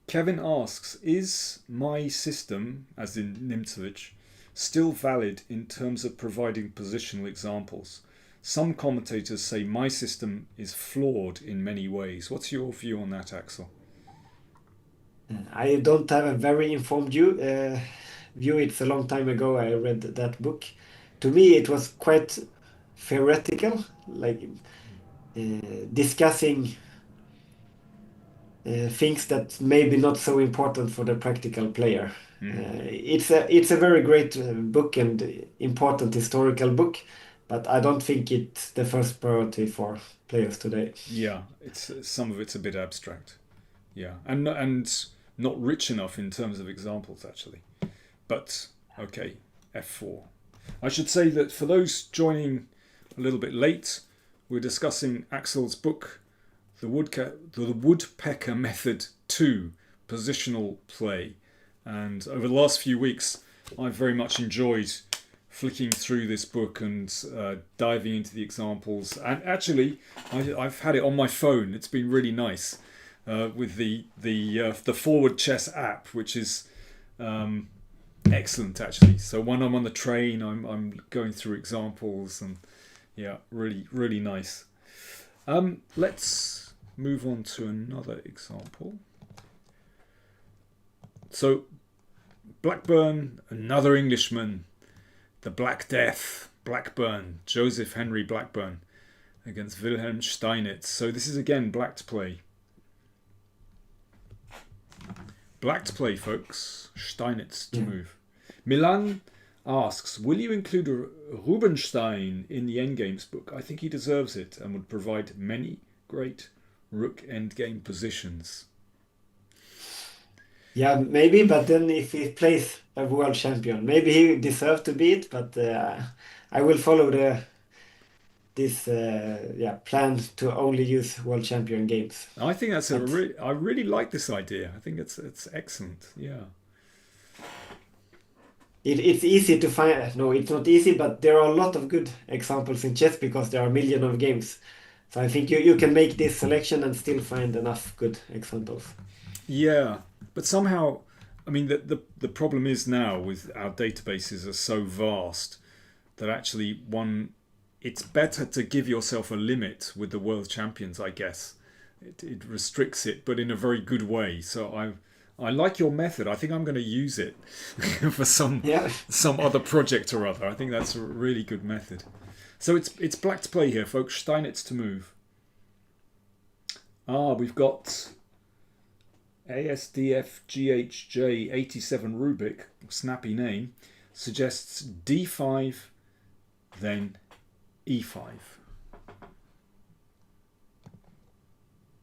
Kevin asks, is my system, as in Nimzowitsch, still valid in terms of providing positional examples? Some commentators say my system is flawed in many ways. What's your view on that, Axel? I don't have a very informed view. It's a long time ago I read that book. To me, it was quite theoretical, like discussing things that maybe not so important for the practical player. It's a very great book and important historical book, but I don't think it's the first priority for players today. Yeah, it's some of it's a bit abstract. Yeah, and not rich enough in terms of examples actually. But okay, f4. I should say that for those joining a little bit late, we're discussing Axel's book, The Woodpecker Method 2, Positional Play. And over the last few weeks, I've very much enjoyed flicking through this book and diving into the examples. And actually, I've had it on my phone. It's been really nice with the Forward Chess app, which is excellent actually. So when I'm on the train, I'm going through examples, and yeah, really nice. Let's move on to another example. So Blackburne, another Englishman, the Black Death, Blackburne, Joseph Henry Blackburne against Wilhelm Steinitz. So this is again black to play. Black to play, folks. Steinitz to move. Milan asks, will you include Rubinstein in the Endgames book? I think he deserves it and would provide many great rook endgame positions. Yeah, maybe, but then if he plays a world champion, maybe he deserves to be it, but I will follow this plan to only use world champion games. I think that's I really like this idea. I think it's excellent. Yeah. It's easy to find. No, it's not easy, but there are a lot of good examples in chess because there are millions of games. So I think you can make this selection and still find enough good examples. Yeah, but somehow, I mean, the problem is now with our databases are so vast that actually it's better to give yourself a limit with the world champions, I guess. It restricts it, but in a very good way. So I like your method. I think I'm going to use it for some other project or other. I think that's a really good method. So it's black to play here, folks. Steinitz to move. We've got ASDFGHJ87 Rubik, snappy name, suggests D5, then E5.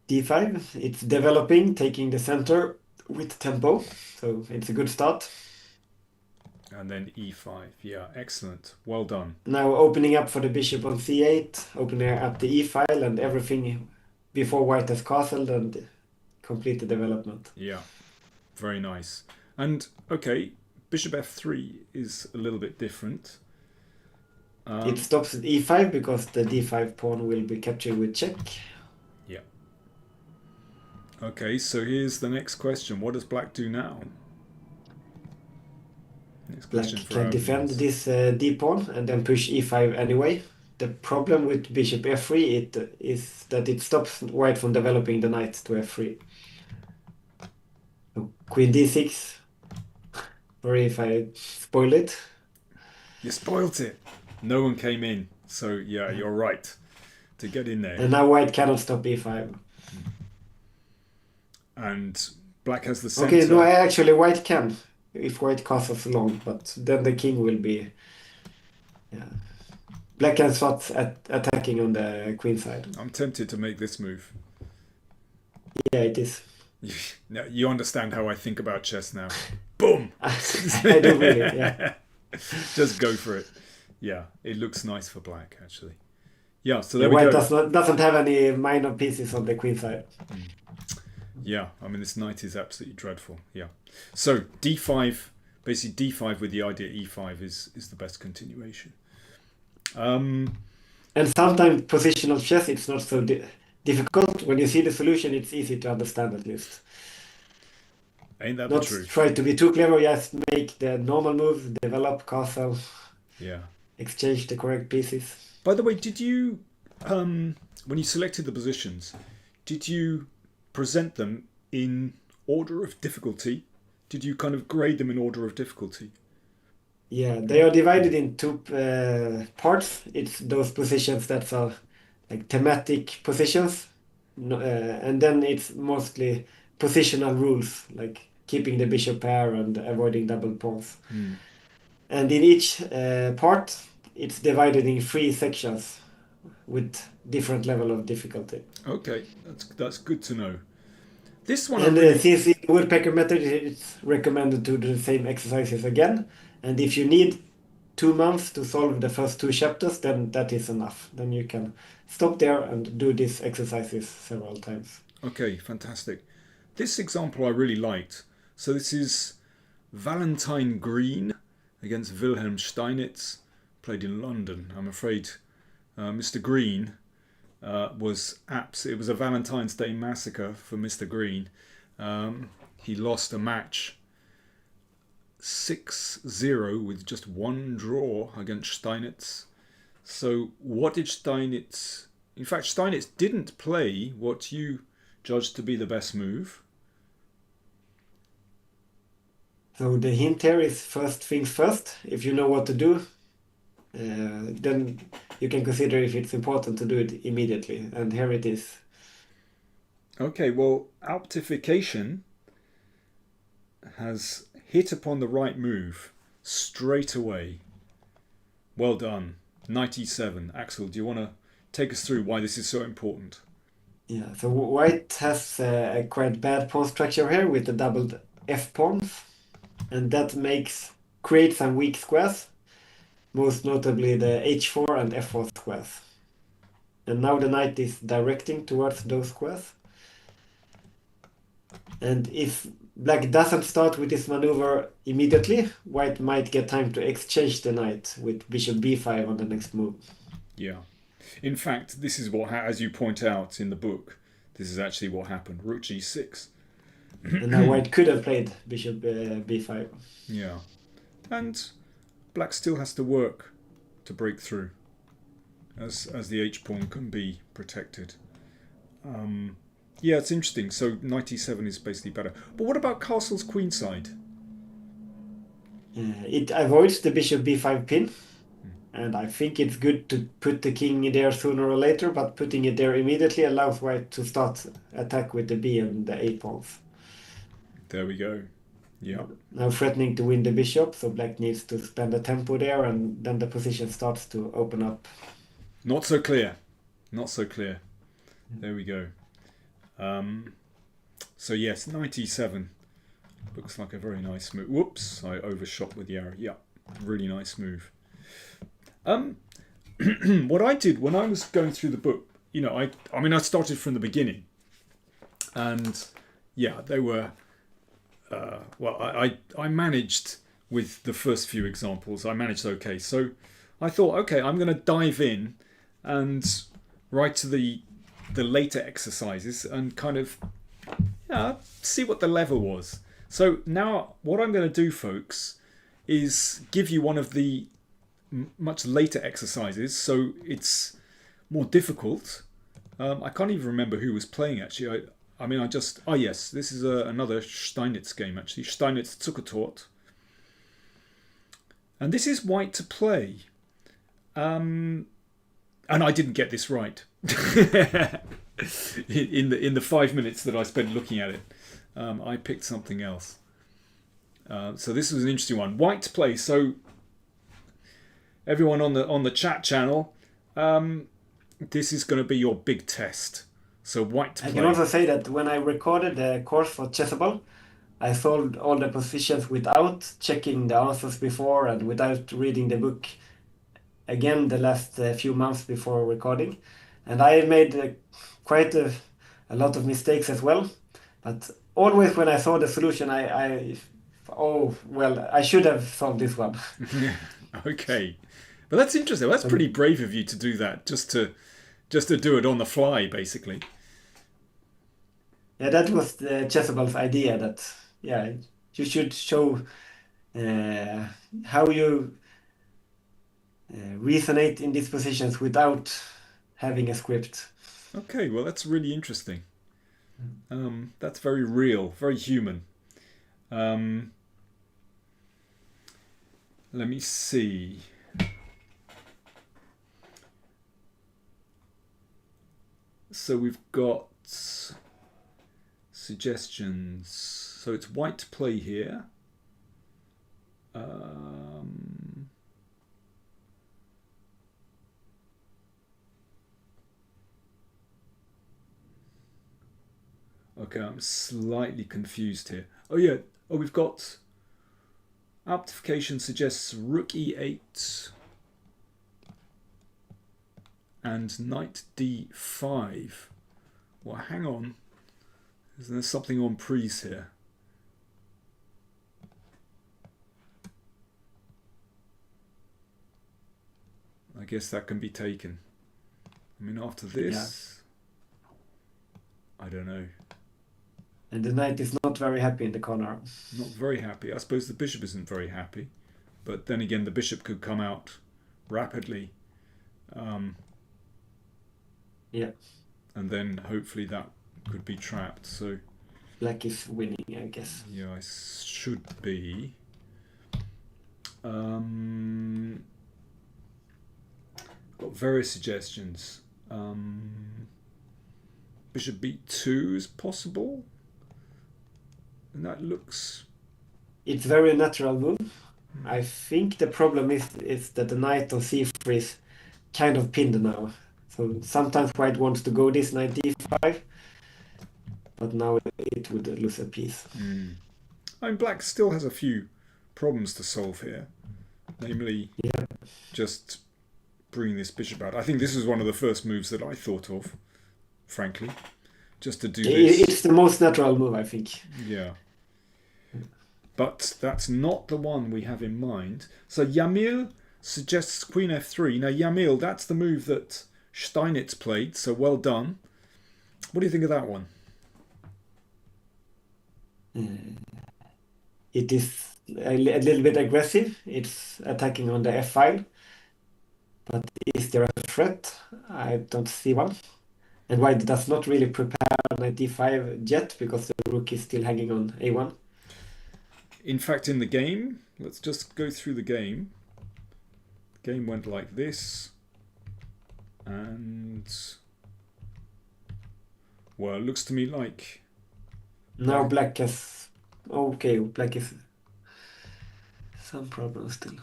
D5. It's developing, taking the center with tempo. So it's a good start. And then e5. Yeah, excellent. Well done. Now opening up for the bishop on c8, opening up the e file and everything before white has castled and complete the development. Yeah, very nice. And okay, bishop f3 is a little bit different. It stops at e5 because the d5 pawn will be captured with check. Yeah. Okay, so here's the next question. What does black do now? Next Black question for can our defend viewers. this d pawn and then push e5 anyway. The problem with bishop f3 is that it stops white from developing the knight to f3. So queen d6. Sorry if I spoil it. You spoilt it. No one came in. So yeah, you're right to get in there. And now white cannot stop e5. And black has the center. Okay, no, actually white can if white castles long, but then the king will be. Yeah, black can start attacking on the queen side. I'm tempted to make this move. Yeah, it is. Now, you understand how I think about chess now. Boom! I do really, yeah. Just go for it. Yeah, it looks nice for black, actually. Yeah, so there Yeah, we white go. doesn't have any minor pieces on the queen side. Yeah, I mean, this knight is absolutely dreadful. Yeah. So d5, basically d5 with the idea e5 is the best continuation. And sometimes positional chess, it's not so difficult. When you see the solution, it's easy to understand at least. Ain't that Not the truth? try to be too clever, just make the normal moves, develop, castle, Yeah. exchange the correct pieces. By the way, did you, when you selected the positions, did you present them in order of difficulty? Did you kind of grade them in order of difficulty? Yeah, they are divided in two parts. It's those positions that are like thematic positions, and then it's mostly positional rules, like keeping the bishop pair and avoiding double pawns. And in each part, it's divided in 3 sections with different level of difficulty. Okay, that's good to know. This one And I really... since in the woodpecker method, it's recommended to do the same exercises again. And if you need 2 months to solve the first 2 chapters, then that is enough. Then you can stop there and do these exercises several times. Okay, fantastic. This example I really liked. So this is Valentine Green against Wilhelm Steinitz, played in London. I'm afraid Mr. Green it was a Valentine's Day massacre for Mr. Green. He lost a match 6-0 with just 1 draw against Steinitz. So what did Steinitz... In fact, Steinitz didn't play what you judged to be the best move. So the hint here is first things first. If you know what to do, then you can consider if it's important to do it immediately. And here it is. Okay, well, Optification has hit upon the right move straight away. Well done. 97. Axel, do you want to take us through why this is so important? Yeah, so white has a quite bad pawn structure here with the doubled f pawns. And that creates some weak squares, most notably the h4 and f4 squares. And now the knight is directing towards those squares. And if black doesn't start with this maneuver immediately, white might get time to exchange the knight with bishop b5 on the next move. Yeah. In fact, this is what, as you point out in the book, this is actually what happened. Rook g6. And now white could have played bishop b5. Yeah. And black still has to work to break through, as the h-pawn can be protected. Yeah, it's interesting. So 97 is basically better. But what about castle's queenside? It avoids the bishop b5 pin. And I think it's good to put the king there sooner or later, but putting it there immediately allows white to start attack with the b and the a pawns. There we go. Yeah. Now threatening to win the bishop, so black needs to spend the tempo there, and then the position starts to open up. Not so clear. Not so clear. There we go. So yes, 97 looks like a very nice move. Whoops, I overshot with the arrow. Yeah, really nice move. What I did when I was going through the book, I mean, I started from the beginning, and yeah, they were. I managed with the first few examples. I managed okay, so I thought, okay, I'm going to dive in and right to the later exercises and kind of see what the level was. So now what I'm going to do, folks, is give you one of the much later exercises, so it's more difficult. I can't even remember who was playing, actually. Yes, this is another Steinitz game, actually. Steinitz Zuckertort. And this is white to play. And I didn't get this right. in the 5 minutes that I spent looking at it. I picked something else. So this was an interesting one. White to play. So everyone on the chat channel, this is going to be your big test. So white to play. I can also say that when I recorded the course for Chessable, I solved all the positions without checking the answers before and without reading the book again the last few months before recording. And I made quite a lot of mistakes as well. But always when I saw the solution, I should have solved this one. Okay. But that's interesting. That's pretty brave of you to do that, just to do it on the fly, basically. Yeah, that was the Chessable's idea that, you should show how you resonate in these positions without having a script. Okay, well, that's really interesting. That's very real, very human. Let me see. So we've got suggestions. So it's white to play here. Okay, I'm slightly confused here. Oh yeah, we've got amplification suggests rook e8 and knight d5. Well, hang on. Isn't there something on prise here? I guess that can be taken. I mean, after this, I don't know. And the knight is not very happy in the corner. Not very happy. I suppose the bishop isn't very happy. But then again, the bishop could come out rapidly. And then hopefully that could be trapped. So Black is winning, I guess. Yeah, I should be. Got various suggestions. Bishop b2 is possible. And that looks... It's very natural move. I think the problem is that the knight on c3 is kind of pinned now. So sometimes white wants to go this knight d5, but now it would lose a piece. I mean, black still has a few problems to solve here. Namely, just bringing this bishop out. I think this is one of the first moves that I thought of, frankly. Just to do this. It's the most natural move, I think. Yeah. But that's not the one we have in mind. So Yamil suggests queen f3. Now Yamil, that's the move that Steinitz played, so well done. What do you think of that one? It is a little bit aggressive. It's attacking on the f file. But is there a threat? I don't see one. And white does not really prepare knight d5 yet because the rook is still hanging on a1. In fact, in the game, let's just go through the game. The game went like this. And... well, it looks to me like... now black has... okay, black is... some problems still.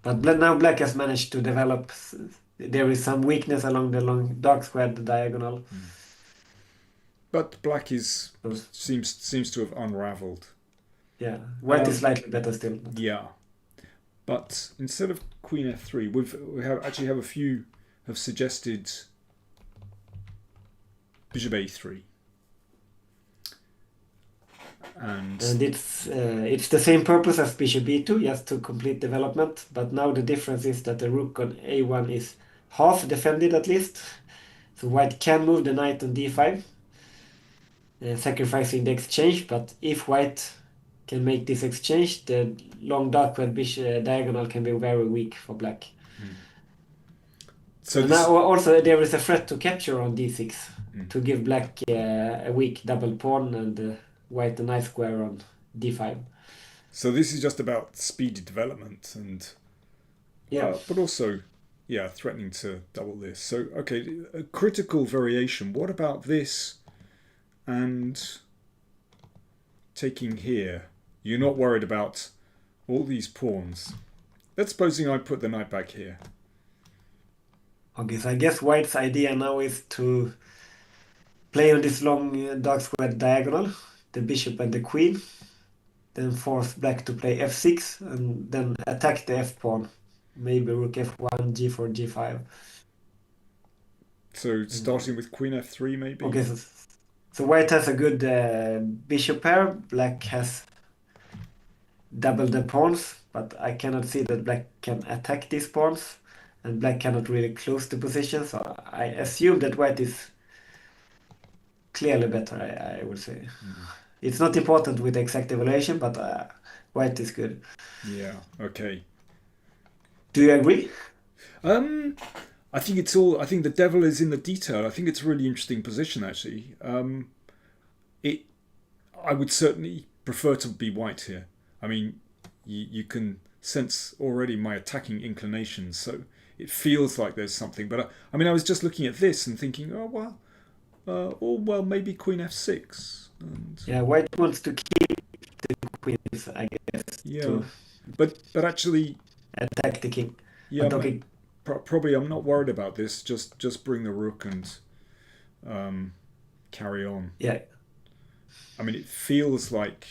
But now black has managed to develop... there is some weakness along the long dark squared diagonal. but black seems to have unravelled. Yeah, white is slightly better still. Yeah, but instead of queen f3, we have a few have suggested bishop a3, and it's the same purpose as bishop b2, just to complete development. But now the difference is that the rook on a1 is half defended at least, so white can move the knight on d5, sacrificing the exchange. But if white can make this exchange, the long dark red bishop diagonal can be very weak for black. So now also there is a threat to capture on d6 to give black a weak double pawn, and white a nice square on d5. So this is just about speedy development and but also threatening to double this. So okay, a critical variation. What about this and taking here? You're not worried about all these pawns. Let's supposing I put the knight back here. Okay, so I guess white's idea now is to play on this long dark square diagonal, the bishop and the queen, then force black to play f6 and then attack the f pawn. Maybe rook f1, g4, g5. So starting with queen f3 maybe? Okay, so white has a good bishop pair, black has double the pawns, but I cannot see that black can attack these pawns, and black cannot really close the position, so I assume that white is clearly better, I would say. It's not important with exact evaluation, but white is good. Yeah, okay. Do you agree? I think the devil is in the detail. I think it's a really interesting position, actually. I would certainly prefer to be white here. I mean, you can sense already my attacking inclinations, so it feels like there's something. But I mean, I was just looking at this and thinking, maybe queen f6. And white wants to keep the queens, I guess. Yeah, but actually attack the king. Yeah, probably I'm not worried about this. Just bring the rook and carry on. Yeah. I mean, it feels like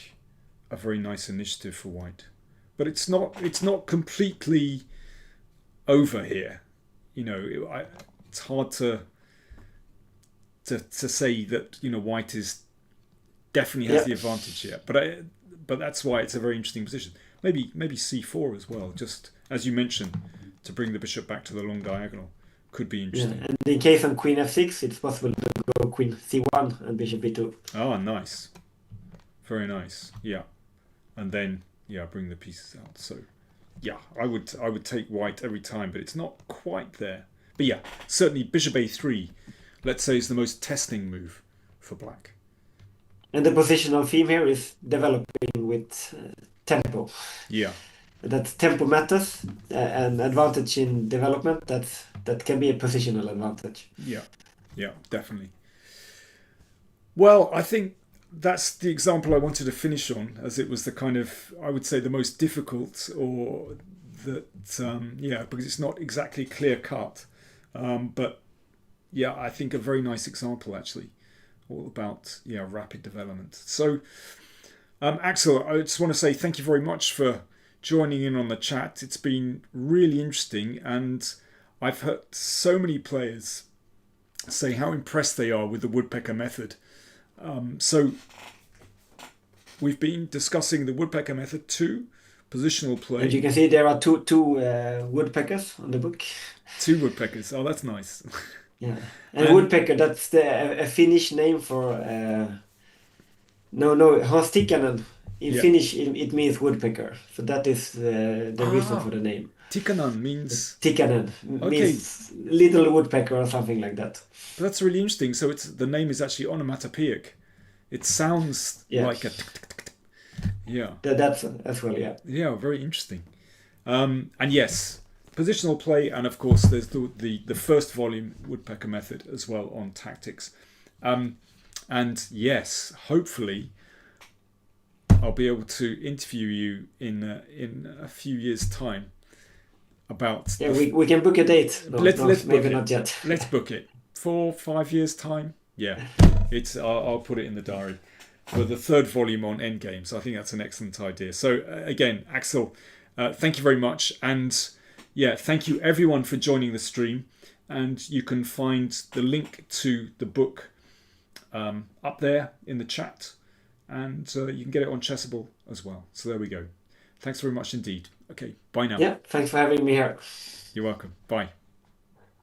a very nice initiative for white, but it's not completely over here. You know, it's hard to say that white is definitely has the advantage here. But that's why it's a very interesting position. Maybe c4 as well, just as you mentioned, to bring the bishop back to the long diagonal could be interesting. Yeah, and in case of queen f6, it's possible to go queen c1 and bishop b2. Oh, nice. Very nice. Yeah. And then bring the pieces out. So yeah, I would take white every time, but it's not quite there. But yeah, certainly bishop a3, let's say, is the most testing move for black. And the positional theme here is developing with tempo. Yeah. That tempo matters, and advantage in development, that can be a positional advantage. Yeah, definitely. Well, I think that's the example I wanted to finish on, as it was the kind of, I would say, the most difficult, or that, because it's not exactly clear cut. But yeah, I think a very nice example, actually, all about, rapid development. So, Axel, I just want to say thank you very much for joining in on the chat. It's been really interesting, and I've heard so many players say how impressed they are with the woodpecker method. So we've been discussing the woodpecker method 2, positional play. And you can see there are two woodpeckers on the book. 2 woodpeckers. Oh, that's nice. Yeah, and woodpecker, that's a Finnish name for Hans Tikkanen. In Finnish, it means woodpecker. So that is the reason for the name. Tikkanen means... Tikkanen means little woodpecker or something like that. But that's really interesting. So the name is actually onomatopoeic. It sounds like a... Yeah. That's as well, yeah. Yeah, very interesting. And yes, positional play, and of course there's the first volume woodpecker method as well on tactics. And yes, hopefully I'll be able to interview you in a few years' time about... Yeah, we can book a date. Let's maybe not yet. Let's book it. 4-5 years' time. Yeah. I'll put it in the diary for the third volume on endgames. I think that's an excellent idea. So again, Axel, thank you very much, and yeah, thank you everyone for joining the stream. And you can find the link to the book up there in the chat, and you can get it on Chessable as well. So there we go. Thanks very much indeed. Okay, bye now. Yeah, thanks for having me here. You're welcome. Bye.